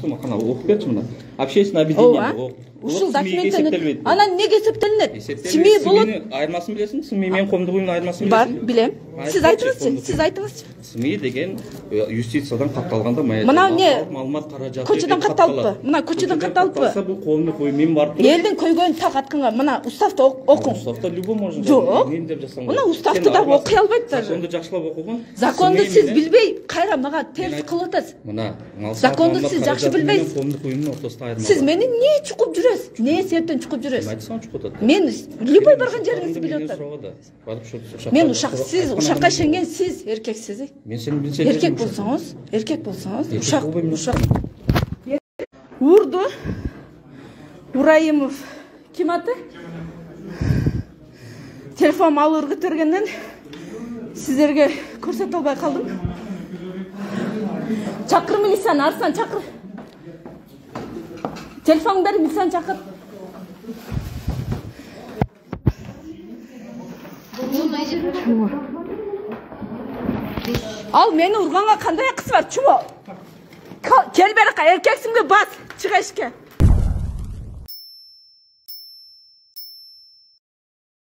Ошто кана окуп берчи мына. Общественное объединение. Ушул документтен анан неге эсептелинет? СМИ болот. Айырмасын билесиң? СМИ менен коомдук уюмдун айырмасын билесиң? Бар, билем. Сиз айтыңызчы, сиз айтыңызчы. СМИ деген юстициядан катталганда мына не маалымат каражаты. Көчөдөн катталыппы? Мына көчөдөн катталыппы? Бул коомдук уюм бар. Элдин көйгөнүн так атканга мына уставды окуң. Уставда любой можно. Жок. Мына уставды да окуй албайсыздар. Законду жакшылап окугун. Законду сиз билбей, кайра мага терс кылып атасыз. Мына законду сиз жакшы билбейсиз. Коомдук уюмдун ортосунда айырма. Сиз мени эмне чукуп жүрөсүз? Эмне себептен чукуп жүрөсүз? Айтсаң чукуп атат. Мен любой барган жериңизди билип атам. Мен ушак, сиз ушакка ишенген сиз эркексиз. Мен сени билсем. Эркек болсоңуз, ушак. Урду. Ураимов. Ким аты? Телефон алып өргөтөргөндөн сиздерге көрсөтө албай калдым. Чакыр милицияны, Арслан чакыр. Телефонун бери, милицияны чакыр. Ал мени урганга кандай акысы бар, чумо? Кел бери, эркексиңби бас, чыга эшикке.